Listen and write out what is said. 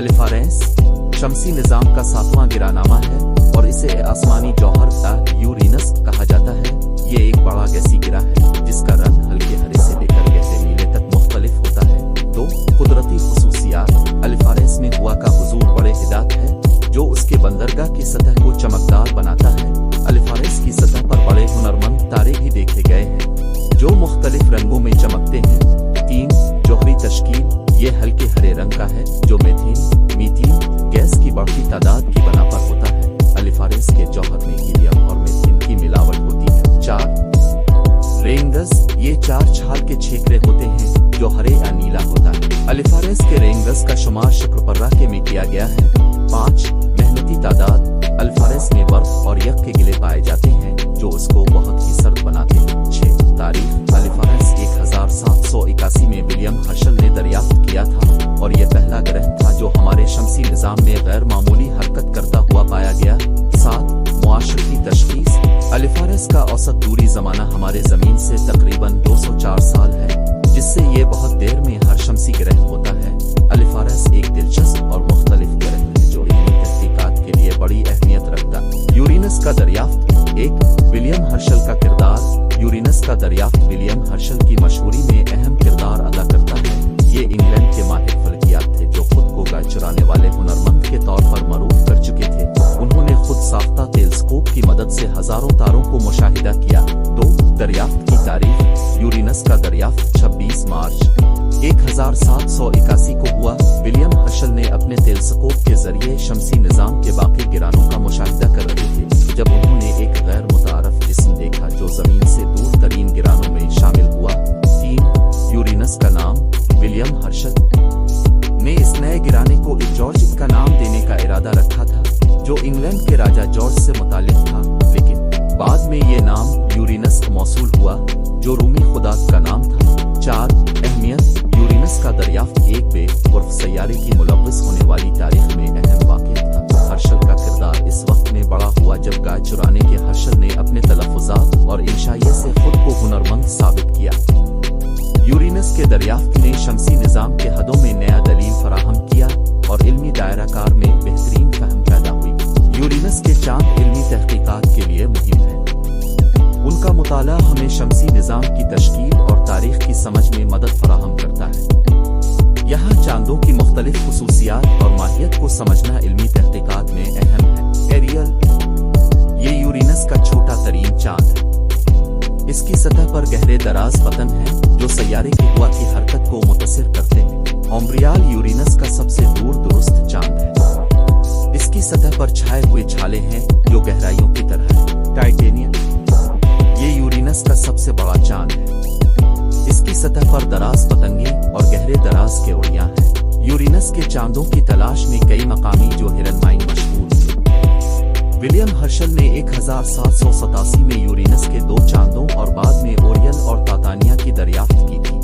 अल्फारेस शमसी निजाम का 7वां गिरानामा है और इसे आसमानी जौहर यूरेनस कहा जाता है। ये एक बड़ा गैसी गिरा है जिसका रंग हल्के हरे से लेकर गहरे नीले तक मुख्तलिफ होता है। दो कुदरती खुसूसियात। अल्फारेस में हुआ का हुजूर बड़े हिदात है जो उसके बंदरगाह की सतह को चमकदार बनाता है। अल्फारेस की सतह पर बड़े हुनरमंद तारे भी देखे गए हैं जो मुख्तलिफ रंगों में चमकते हैं। 3 जौहरी तश्कील। ये हल्के हरे रंग का है जो मीथेन गैस की बढ़ती तादाद की बना पर होता है। अल्फारेस के जौहर में हीलियम और मीथेन की मिलावट होती है। 4 रेंगस। ये 4 छाल के छेकरे होते हैं जो हरे या नीला होता है। अल्फारेस के रेंगस का शुमार शुक्रपर्रा के में किया गया है। 5 मेहनती तादाद। अल्फारेस में बर्फ और यख के गिले पाए जाते हैं जो उसको बहुत ही सर्द बनाते हैं। 6 तारीख। अल्फारेस 1781 में विलियम हर्शल ने दरियाफ्त किया था और यह पहला ग्रह था जो हमारे शमसी निजाम में गैर मामूली हरकत करता हुआ पाया गया। 7 मुआशरती तशखीस। अल्फारेस का औसत दूरी ज़माना हमारे ज़मीन से तकरीबन 204 साल है जिससे ये बहुत देर में हर शमसी ग्रह होता है। अल्फारेस एक दिलचस्प और मुख्तलिफ ग्रह है जो इल्मी तहकीकात के लिए बड़ी अहमियत रखता है। यूरेनस का दरियाफ्त। 1 विलियम हर्शल का किरदार। यूरेनस का दरियाफ्त विलियम हर्शल की मशहूरी में अहम किरदार अदा करता है। ये इंग्लैंड के माहिर फल्कियात थे जो खुद को गाय चुराने वाले हुनरमंद के तौर पर मरूफ कर चुके थे। उन्होंने खुद साख्ता टेलीस्कोप की मदद से हजारों तारों को मुशाहिदा किया। 2 दरियाफ्त की तारीख। यूरेनस का दरियाफ्त 26 मार्च 1781 को हुआ। विलियम हर्शल ने अपने टेलीस्कोप के जरिए शमसी निजाम के बाकी गिरानों का मुशाहिदा कर रहे थे जब उन्होंने एक गैर मुतारफ जिस्म देखा जो जमीन से दूर तरीन गिरानों में शामिल हुआ। 3 यूरेनस का नाम। विलियम हर्शल ने इस नए गिराने को जॉर्ज का नाम देने का इरादा रखा था जो इंग्लैंड के राजा जॉर्ज से मुताल्लिक था, लेकिन बाद में ये नाम यूरेनस मौसूल हुआ जो रूमी खुदा का नाम था। 4 अहमियत। यूरेनस का दरियाफ्त एक बेवकूफ सैयारे की मुलव्वस होने वाली तारीख में अहम वाक़या था। हर्शल का किरदार इस वक्त में बड़ा हुआ जब गाय चुराने के हर्शल ने अपने तलफ़ुज़ात और इंशाइये से खुद को हुनरमंद साबित किया। यूरेनस के दरियाफ्त ने शमसी निजाम के हदों में नया दलील फराहम किया और इल्मी दायराकार में बेहतरीन फहम पैदा हुई। यूरेनस के चांद इल्मी तहकीकात के लिए मुहिम है। उनका मुताला हमें शमसी निजाम की तश्कील और तारीख की समझ में मदद फराहम करता है। यहाँ चांदों की मुख्तलिफ खुसूसियात और माहियत को समझना इल्मी तहकीकात में अहम है। एरियल। ये यूरेनस का छोटा तरीन चांद है। इसकी सतह पर गहरे दराज पतन है जो सैयारे की हवा की हरकत को मुतासिर करते हैं। ओम्ब्रियाल यूरेनस का सबसे दूर दुरुस्त चांद है। इसकी सतह पर छाए हुए छाले हैं जो गहराइयों की तरह है। टाइटेनियम। ये यूरेनस का सबसे बड़ा चांद है। इसकी सतह पर दराज पतंगे और गहरे दराज के उड़ियां हैं। यूरेनस के चांदों की तलाश में कई मकामी जो हिरनमाइन मशहूर थे। विलियम हर्शल ने 1787 में यूरेनस के 2 चांदों और बाद में ओरियल और तातानिया की दरियाफ्त की थी।